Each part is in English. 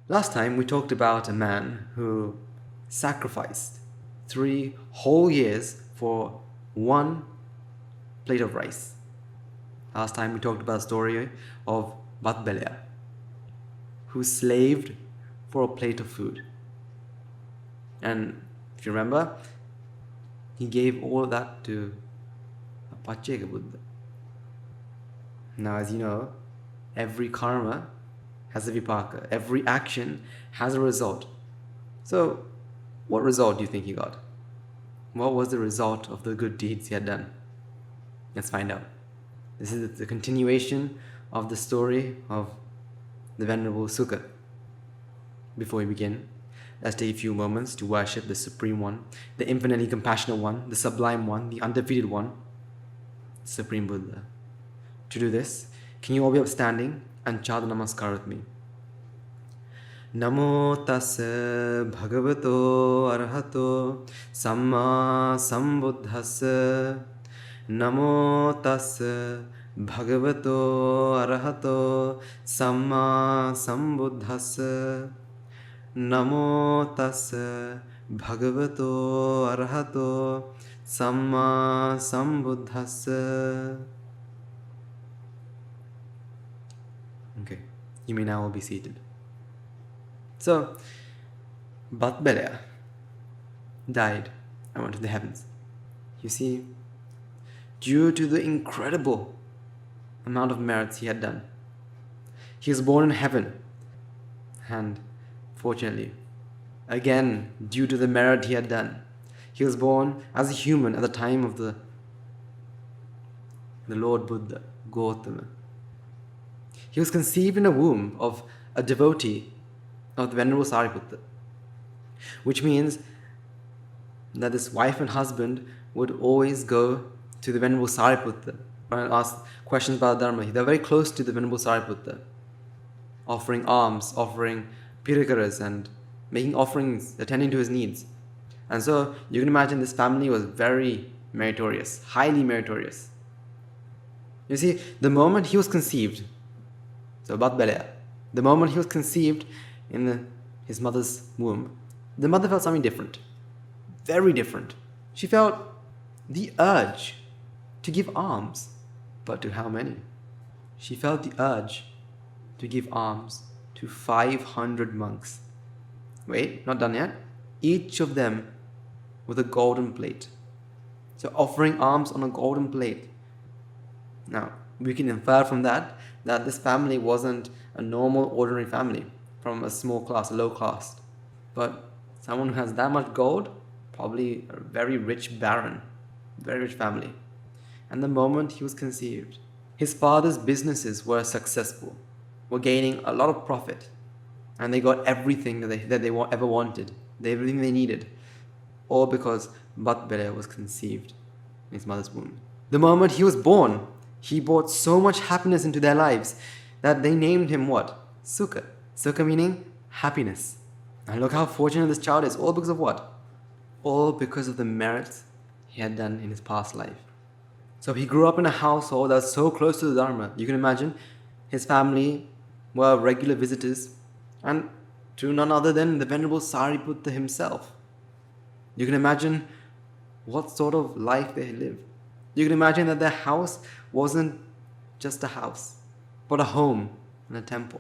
Last time we talked about a man who sacrificed 3 whole years for one plate of rice. Last time we talked about the story of Bathbalaya, who slaved for a plate of food. And if you remember, he gave all of that to Apacheka Buddha. Now, as you know, every karma has a vipaka. Every action has a result. So, what result do you think he got? What was the result of the good deeds he had done? Let's find out. This is the continuation of the story of the Venerable Suka. Before we begin, let's take a few moments to worship the Supreme One, the infinitely compassionate One, the Sublime One, the undefeated One, Supreme Buddha. To do this, can you all be upstanding and chant the namaskar with me? Namo tassa bhagavato arahato samma sambuddhassa. Namo tassa bhagavato arahato samma sambuddhassa. Namo tassa bhagavato arahato samma sambuddhassa. Okay, you may now all be seated. So, Bathbalaya died and went to the heavens. You see, due to the incredible amount of merits he had done, he was born in heaven. And fortunately, again, due to the merit he had done, he was born as a human at the time of the Lord Buddha, Gautama. He was conceived in a womb of a devotee of the Venerable Sariputta, which means that this wife and husband would always go to the Venerable Sariputta and ask questions about Dharma. They're very close to the Venerable Sariputta, offering alms, offering pirikaras, and making offerings, attending to his needs. And so you can imagine this family was very meritorious, highly meritorious. You see, the moment he was conceived, so Bathbalaya, the moment he was conceived in his mother's womb, the mother felt something different, very different. She felt the urge to give alms, but to how many? She felt the urge to give alms to 500 monks. Wait, not done yet. Each of them with a golden plate. So offering alms on a golden plate. Now, we can infer from that this family wasn't a normal, ordinary family from a small class, a low class. But someone who has that much gold, probably a very rich baron, very rich family. And the moment he was conceived, his father's businesses were successful, were gaining a lot of profit, and they got everything that they ever wanted, everything they needed, all because Bathbalaya was conceived in his mother's womb. The moment he was born, he brought so much happiness into their lives that they named him what? Suka. Suka meaning happiness. And look how fortunate this child is. All because of what? All because of the merits he had done in his past life. So he grew up in a household that was so close to the Dharma. You can imagine his family were regular visitors, and to none other than the Venerable Sariputta himself. You can imagine what sort of life they lived. You can imagine that their house wasn't just a house, but a home and a temple.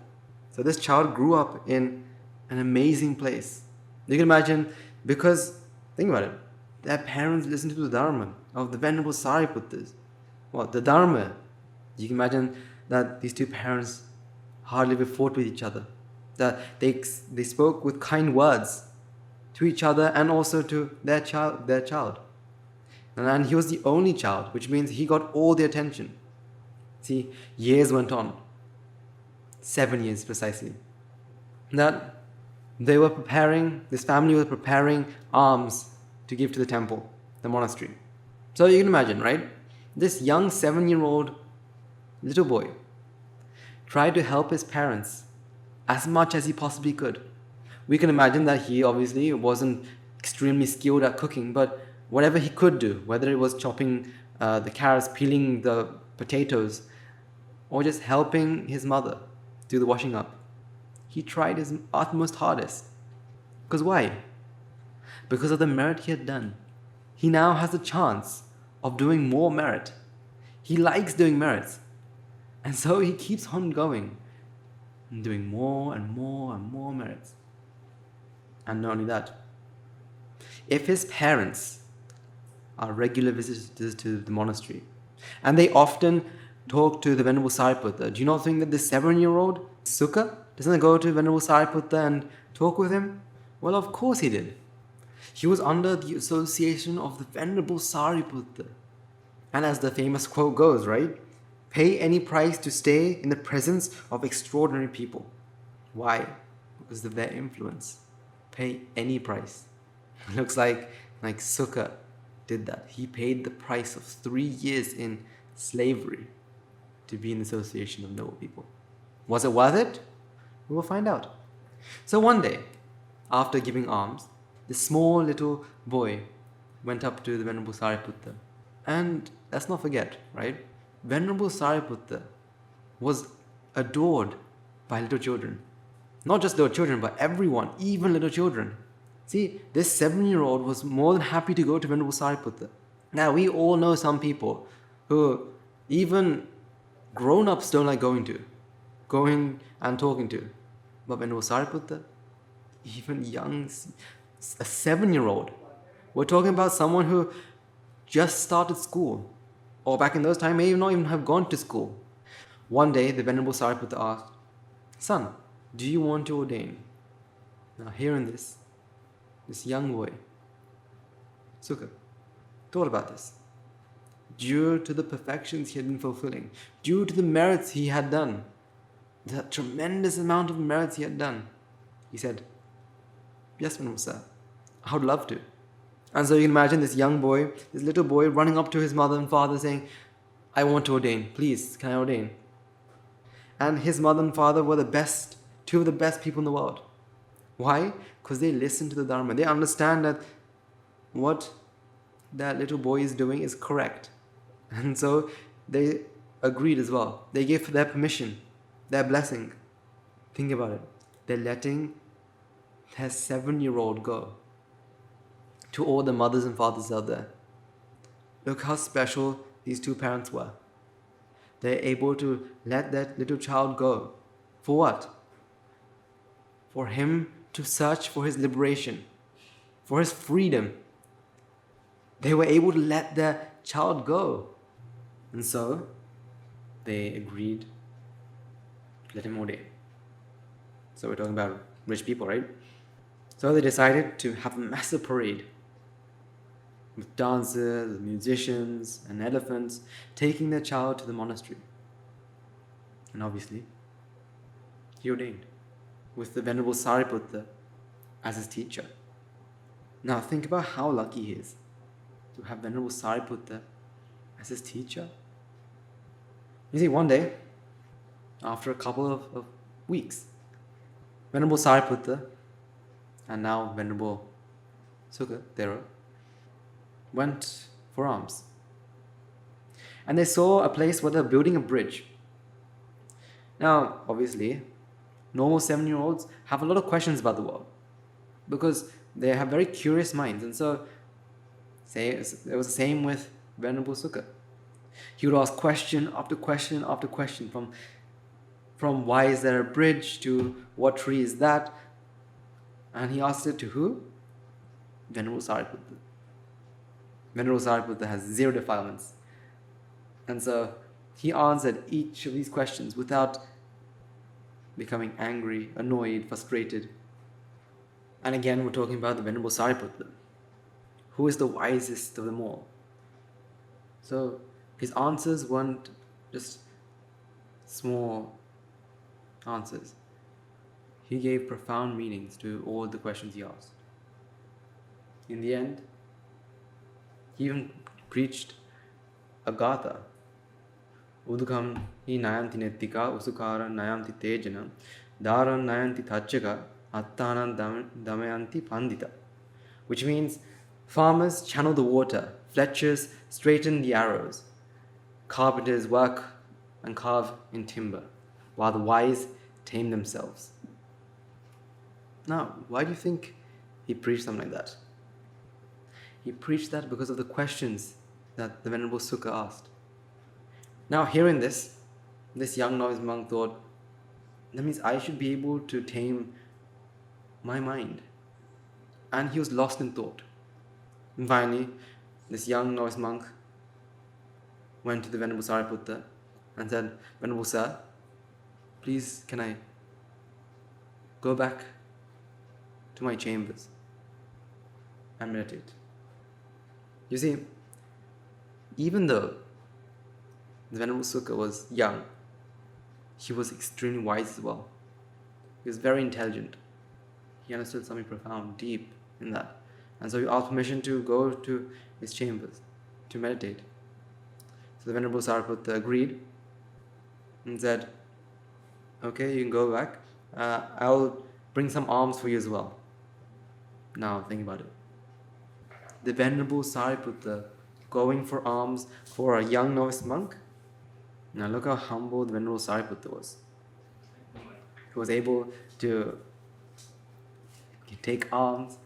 So this child grew up in an amazing place. You can imagine, because, think about it, their parents listened to the Dharma of the Venerable Sariputtas. What? The Dharma. You can imagine that these two parents hardly ever fought with each other. That they spoke with kind words to each other and also to their child. And he was the only child, which means he got all the attention. See, years went on. 7 years precisely. That this family was preparing alms to give to the temple, the monastery. So you can imagine, right? This young 7-year-old little boy tried to help his parents as much as he possibly could. We can imagine that he obviously wasn't extremely skilled at cooking, but whatever he could do, whether it was chopping the carrots, peeling the potatoes, or just helping his mother do the washing up, he tried his utmost hardest. Because why? Because of the merit he had done. He now has the chance of doing more merit. He likes doing merits. And so he keeps on going and doing more and more and more merits. And not only that, if his parents are regular visitors to the monastery, and they often talk to the Venerable Sariputta, do you not think that this 7-year-old Suka doesn't go to Venerable Sariputta and talk with him? Well, of course he did. He was under the association of the Venerable Sariputta. And as the famous quote goes, right? Pay any price to stay in the presence of extraordinary people. Why? Because of their influence. Pay any price. It looks like Suka did that. He paid the price of 3 years in slavery to be in association of noble people. Was it worth it? We will find out. So one day, after giving alms, this small little boy went up to the Venerable Sariputta. And let's not forget, right? Venerable Sariputta was adored by little children. Not just little children, but everyone, even little children. See, this 7-year-old was more than happy to go to Venerable Sariputta. Now, we all know some people who even grown-ups don't like going and talking to. But Venerable Sariputta, even young, a 7-year-old. We're talking about someone who just started school, or back in those times may not even have gone to school. One day, the Venerable Sariputta asked, "Son, do you want to ordain?" Now, hearing this young boy, Suka, thought about this. Due to the perfections he had been fulfilling, due to the merits he had done, the tremendous amount of merits he had done, he said, "Yes, Venerable Sir, I would love to." And so you can imagine this young boy, this little boy, running up to his mother and father saying, "I want to ordain. Please, can I ordain?" And his mother and father were two of the best people in the world. Why? Because they listen to the Dharma. They understand that what that little boy is doing is correct. And so they agreed as well. They gave their permission, their blessing. Think about it. They're letting their 7-year-old go. To all the mothers and fathers out there, look how special these two parents were. They're able to let that little child go. For what? For him to search for his liberation, for his freedom. They were able to let their child go. And so, they agreed to let him ordain. So we're talking about rich people, right? So they decided to have a massive parade with dancers, musicians, and elephants taking their child to the monastery. And obviously, he ordained with the Venerable Sariputta as his teacher. Now think about how lucky he is to have Venerable Sariputta as his teacher. You see, one day, after a couple of weeks, Venerable Sariputta and now Venerable Suka, Thero, went for alms. And they saw a place where they're building a bridge. Now, obviously, normal 7-year-olds have a lot of questions about the world because they have very curious minds. And so, it was the same with Venerable Suka. He would ask question after question after question, from why is there a bridge to what tree is that? And he asked it to who? Venerable Sariputta. Venerable Sariputta has 0 defilements. And so he answered each of these questions without becoming angry, annoyed, frustrated. And again, we're talking about the Venerable Sariputta, who is the wisest of them all. So his answers weren't just small answers. He gave profound meanings to all the questions he asked. In the end, he even preached a gatha. Udukam hi nayanti nettika, usukara nayanti tejana, dharan nayanti thachaka, attanan damayanti pandita. Which means, farmers channel the water, fletchers straighten the arrows, carpenters work and carve in timber, while the wise tame themselves. Now, why do you think he preached something like that? He preached that because of the questions that the Venerable Suka asked. Now, hearing this young novice monk thought, that means I should be able to tame my mind. And he was lost in thought. And finally, this young novice monk went to the Venerable Sariputta and said, Venerable Sir, please can I go back to my chambers and meditate? You see, even though the Venerable Suka was young, he was extremely wise as well. He was very intelligent. He understood something profound, deep in that. And so he asked permission to go to his chambers to meditate. So the Venerable Sariputta agreed and said, okay, you can go back. I'll bring some alms for you as well. Now think about it. The Venerable Sariputta going for alms for a young novice monk. Now look how humble the Venerable Sariputta was. He was able to take alms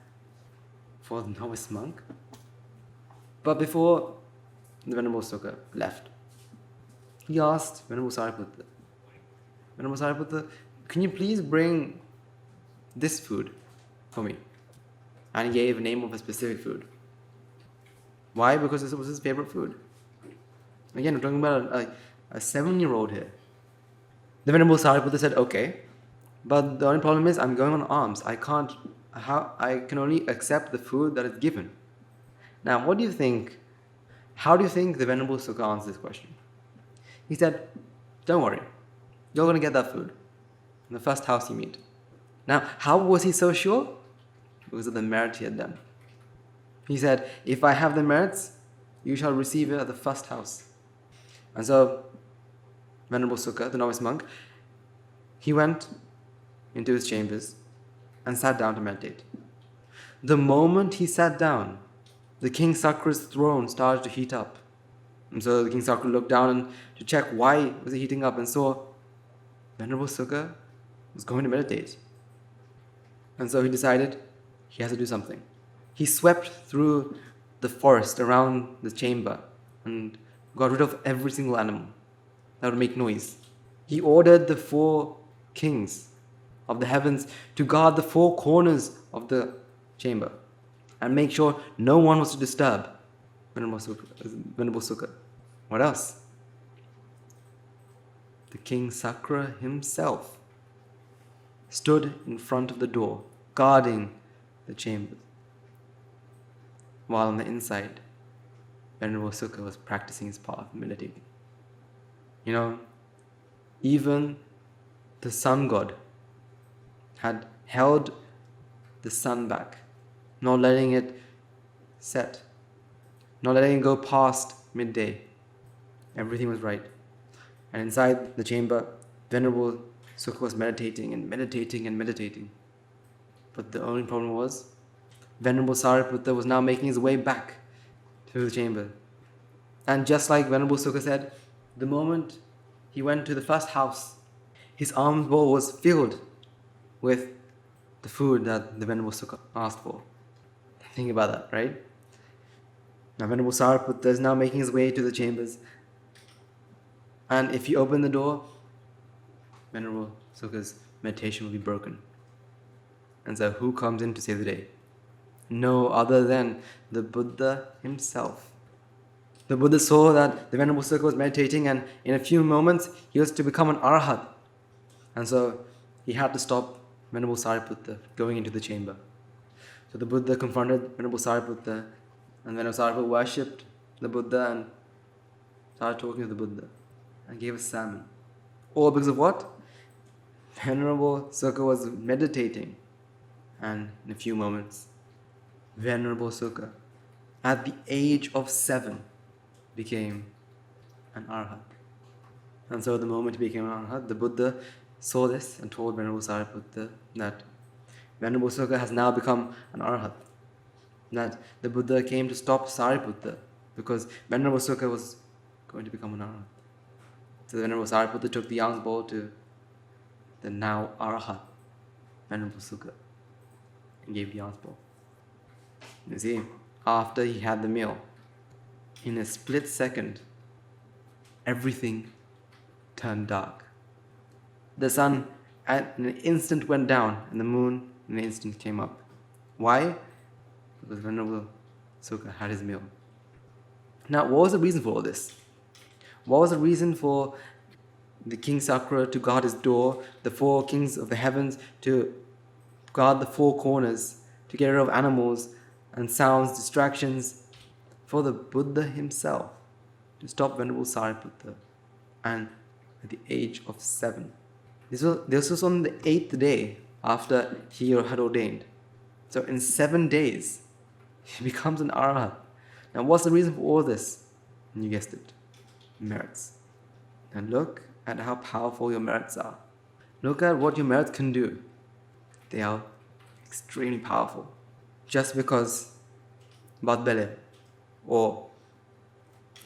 for the novice monk. But before the Venerable Suka left, he asked Venerable Sariputta, Venerable Sariputta, can you please bring this food for me? And he gave a name of a specific food. Why? Because this was his favorite food. Again, we're talking about a 7-year-old here. The Venerable Sariputta said, okay, but the only problem is I'm going on alms. I can only accept the food that is given. Now, what do you think? How do you think the Venerable Suka answered this question? He said, don't worry, you're going to get that food in the first house you meet. Now, how was he so sure? Because of the merit he had done. He said, if I have the merits, you shall receive it at the first house. And so, Venerable Suka, the novice monk, he went into his chambers and sat down to meditate. The moment he sat down, the King Sakra's throne started to heat up. And so the King Sakra looked down to check why was it heating up and saw Venerable Suka was going to meditate. And so he decided he has to do something. He swept through the forest around the chamber and got rid of every single animal that would make noise. He ordered the 4 kings of the heavens to guard the 4 corners of the chamber and make sure no one was to disturb Venerable Suka. What else? The King Sakra himself stood in front of the door, guarding the chambers, while on the inside, Venerable Suka was practicing his path, meditating. You know, even the sun god had held the sun back, not letting it set, not letting it go past midday. Everything was right. And inside the chamber, Venerable Suka was meditating and meditating and meditating. But the only problem was, Venerable Sariputta was now making his way back to the chamber. And just like Venerable Suka said, the moment he went to the first house, his alms bowl was filled with the food that the Venerable Suka asked for. Think about that, right? Now Venerable Sariputta is now making his way to the chambers. And if you open the door, Venerable Suka's meditation will be broken. And so who comes in to save the day? No other than the Buddha himself. The Buddha saw that the Venerable Suka was meditating, and in a few moments he was to become an arhat. And so he had to stop Venerable Sariputta going into the chamber. So the Buddha confronted Venerable Sariputta, and Venerable Sariputta worshipped the Buddha and started talking to the Buddha and gave a sermon. All because of what? Venerable Suka was meditating, and in a few moments, Venerable Suka, at the age of 7, became an arhat. And so the moment he became an arhat, the Buddha saw this and told Venerable Sariputta that Venerable Suka has now become an arhat. That the Buddha came to stop Sariputta because Venerable Suka was going to become an arhat. So the Venerable Sariputta took the alms bowl to the now arhat, Venerable Suka. and gave the alms bowl. You see, after he had the meal, in a split second, everything turned dark. The sun in an instant went down, and the moon in an instant came up. Why? Because Venerable Suka had his meal. Now, what was the reason for all this? What was the reason for the King Sakra to guard his door, the 4 kings of the heavens to guard the 4 corners, to get rid of animals and sounds, distractions, for the Buddha himself to stop Venerable Sariputta, and at the age of 7. This was on the 8th day after he had ordained. So in 7 days, he becomes an Arhat. Now what's the reason for all this? And you guessed it, merits. And look at how powerful your merits are. Look at what your merits can do. They are extremely powerful. Just because Bathbalaya, or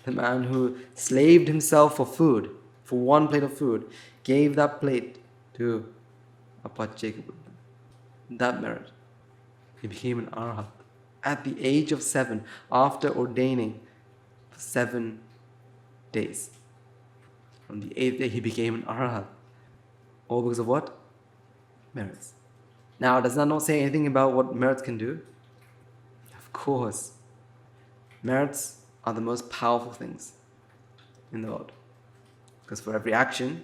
the man who slaved himself for food, for 1 plate of food, gave that plate to a Pacceka Buddha. That merit. He became an Arhat at the age of 7, after ordaining for 7 days. On the 8th day, he became an Arhat. All because of what? Merits. Now, does that not say anything about what merits can do? Of course. Merits are the most powerful things in the world. Because for every action,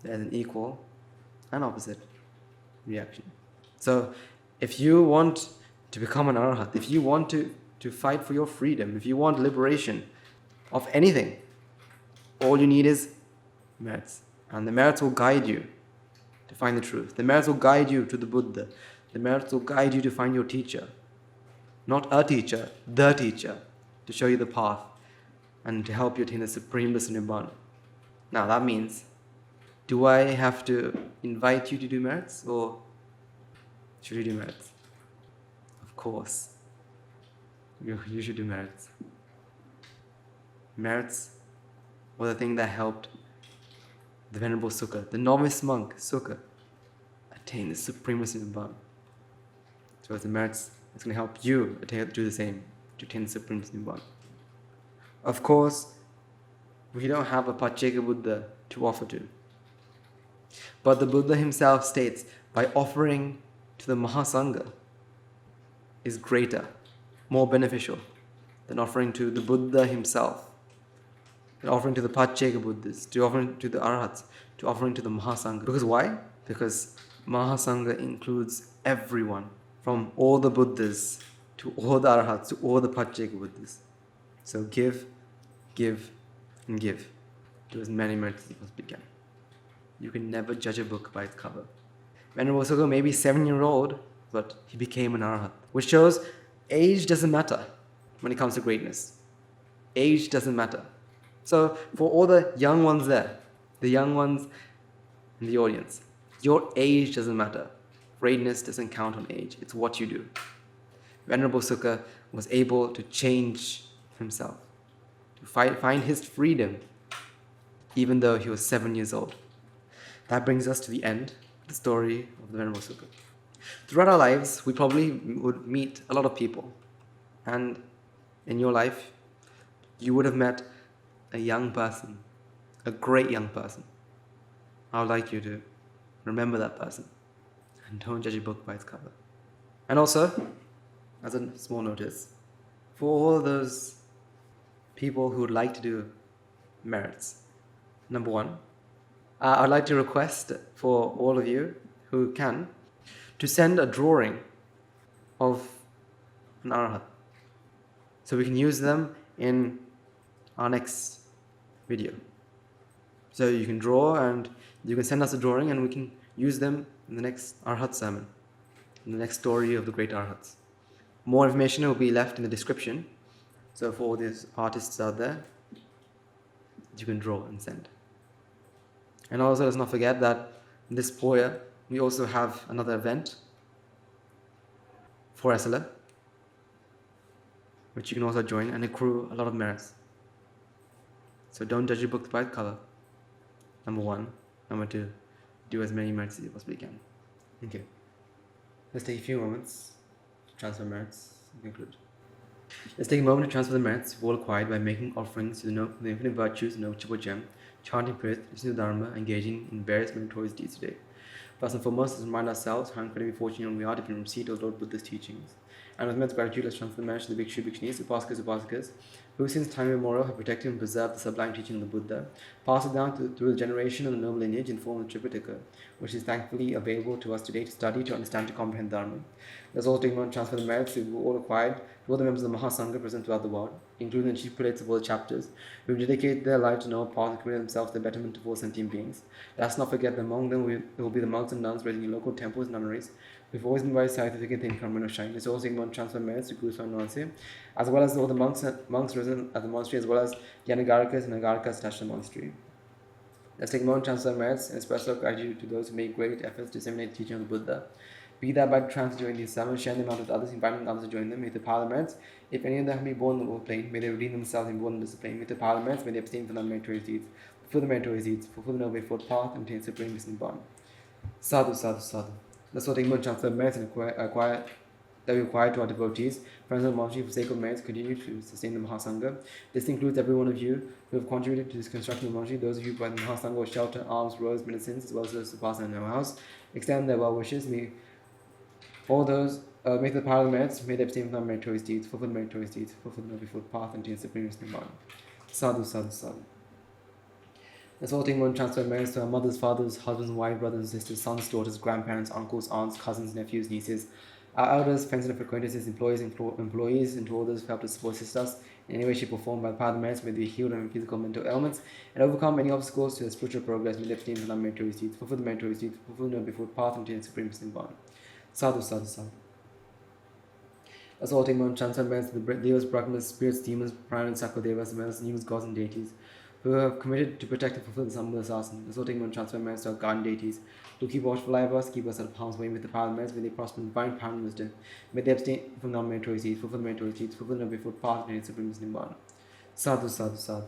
there's an equal and opposite reaction. So, if you want to become an Arhat, if you want to fight for your freedom, if you want liberation of anything, all you need is merits. And the merits will guide you to find the truth. The merits will guide you to the Buddha. The merits will guide you to find your teacher. Not a teacher, the teacher, to show you the path and to help you attain the supreme bliss of Nibbana. Now that means, do I have to invite you to do merits, or should you do merits? Of course. You should do merits. Merits were the thing that helped the Venerable Suka, the novice monk Suka, attain the supreme bliss of Nibbana. So it's the merits that's going to help you do the same, to attain the supreme bliss of Nibbana. Of course, we don't have a Pacceka Buddha to offer to. But the Buddha himself states, by offering to the Mahasangha is greater, more beneficial than offering to the Buddha himself, than offering to the Pacceka Buddhas, to offering to the Arhats, to offering to the Mahasangha. Because why? Because Mahasangha includes everyone, from all the Buddhas to all the Arhats to all the Pacceka Buddhas. So give, and give to as many merits as you possibly can. You can never judge a book by its cover. Venerable Suka may be 7-year-old, but he became an Arhat, which shows age doesn't matter when it comes to greatness. Age doesn't matter. So for all the young ones there, the young ones in the audience, your age doesn't matter. Greatness doesn't count on age. It's what you do. Venerable Suka was able to change himself, to find his freedom, even though he was 7 years old. That brings us to the end of the story of the Venerable Suka. Throughout our lives, we probably would meet a lot of people. And in your life, you would have met a young person, a great young person. I would like you to remember that person and don't judge a book by its cover. And also, as a small notice, for all those people who would like to do merits, number 1, I'd like to request for all of you who can to send a drawing of an Arhat, so we can use them in our next video. So you can draw and you can send us a drawing and we can use them in the next Arhat sermon, in the next story of the great Arhats. More information will be left in the description. So for all these artists out there, you can draw and send. And also let's not forget that this Poya, we also have another event for SLA, which you can also join and accrue a lot of merits. So don't judge your book by its cover. Number 1. Number 2, do as many merits as you possibly can. Thank you. Let's take a few moments to transfer merits and conclude. Let's take a moment to transfer the merits we've all acquired by making offerings to the infinite virtues and Chakkhupala gem, chanting prayers, listening to Dharma, engaging in various meritorious deeds today. First and foremost, let's remind ourselves how incredibly fortunate we are to be in receipt of Lord Buddha's teachings. And with immense gratitude, let's transfer the merits to the Bhikshu, Bhikshunis, Upasakas, Upasakas, who since time immemorial have protected and preserved the sublime teaching of the Buddha, passed it down through the generation of the noble lineage in form of the Tripitaka, which is thankfully available to us today to study, to understand, to comprehend Dharma. Let's also take a moment to transfer the merits we've all acquired to all the members of the Mahasangha present throughout the world, including the chief prelates of all the chapters, who have dedicated their lives to know a path and commit themselves to the betterment of all sentient beings. Let us not forget that among them will be the monks and nuns raising in local temples and nunneries, who've always been very scientific and think Karma shine. Let's also take a moment to transfer merits to Guru Swaminatha, as well as all the monks resident at the monastery, as well as the Anagarikas and Nagarikas attached to the monastery. Let's take a moment to transfer merits and express our gratitude to those who make great efforts to disseminate the teaching of the Buddha. Be that by transferring these sermons, sharing them out with others, inviting others to join them. May the power of the merits, if any of them have been born in the world plane, may they redeem themselves and born in discipline. May the power of the merits, may they abstain from the meritorious deeds, fulfill the meritorious deeds, fulfill the noble fourth path, and obtain supreme bliss and Nibbana. Sadhu, sadhu, sadhu. Let's all take a moment to transfer merits and acquire that we acquire to our devotees, friends of the monastery, for sake of merits, continue to sustain the Mahasangha. This includes every one of you who have contributed to this construction of the monastery, those of you who provide the Mahasangha with shelter, alms, robes, medicines, as well as those who pass in our house. Extend their well wishes. May all those make the power of the merits, may they abstain from meritorious deeds, fulfill the meritorious deeds, fulfill the noble fourth path, and attain supreme Nibbana. Sadhu, sadhu, sadhu. Let's all take a moment to transfer merits to our mothers, fathers, husbands, wives, brothers and sisters, sons, daughters, grandparents, uncles, aunts, cousins, nephews, nieces, our elders, friends and acquaintances, employees, and to all those who help to support assist us in any way, shape, or form by the power of the merits, may they be healed from physical and mental ailments and overcome any obstacles to their spiritual progress. May they abstain from unmeritorious deeds, fulfill the meritorious deeds, fulfill the noble fourth path, and attain supreme Nibbana. Sadhu, sadhu, sadhu. Let's all take a moment to transfer merits to the Devas, Brahmas, spirits, demons, Puranas, Sakadevas, as well as numerous gods and deities who have committed to protect and fulfill the Sambhava Sasana. Let's all take a moment to transfer merits to our guardian deities to keep watchful eye of us, keep us out of harm's way with the power of merits. May they prosper in divine power and wisdom. May they abstain from non-meritorious deeds, fulfill the meritorious deeds, fulfill the noble fourth path, and attain supreme Nibbana. Sadhu, sadhu, sadhu.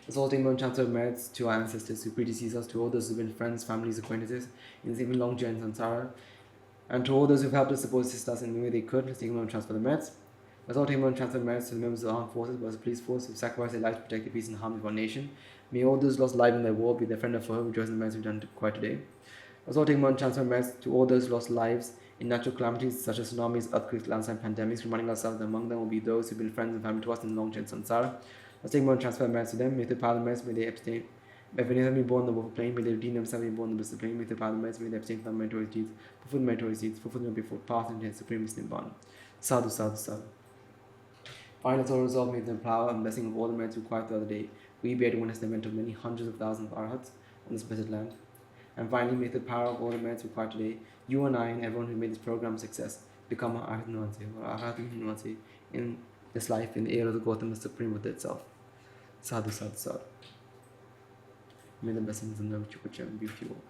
Let's all take a moment to transfer merits to our ancestors who predeceased us, to all those who have been friends, families, acquaintances in this even long journey in samsara, and to all those who have helped us, support, assist us in any way they could. Let's take a moment to transfer the merits. Let's all take a moment to transfer merits to the members of the armed forces, as well as the police force, who sacrificed their lives to protect the peace and harmony of our nation. May all those lost lives in their war be their friend or foe, rejoice in the merits we've done quite today. Let's all take a moment to transfer merits to all those lost lives in natural calamities such as tsunamis, earthquakes, landslides, pandemics, reminding ourselves that among them will be those who've been friends and family to us in the long journey samsara. Let's take a moment to transfer merits to them. May the power of the merits, may they abstain. If any of them be born in the world plane, may they redeem themselves and be born in the bliss plane. May the power of the merits, may they abstain from meritorious deeds, fulfill the meritorious deeds, fulfill the noble path, and attain supreme Nibbana. Sadhu, sadhu, sadhu. Finally, let's all resolve, may the power and blessing of all the merits required throughout the day, we bear to witness the event of many hundreds of thousands of arhats on this blessed land. And finally, may the power of all the merits required today, you and I and everyone who made this program a success, become our arhat in this life, in the era of the Gautama Supreme Buddha itself. Sadhu, sadhu, sadhu. May the blessings and love of Chakkhupala be with you all.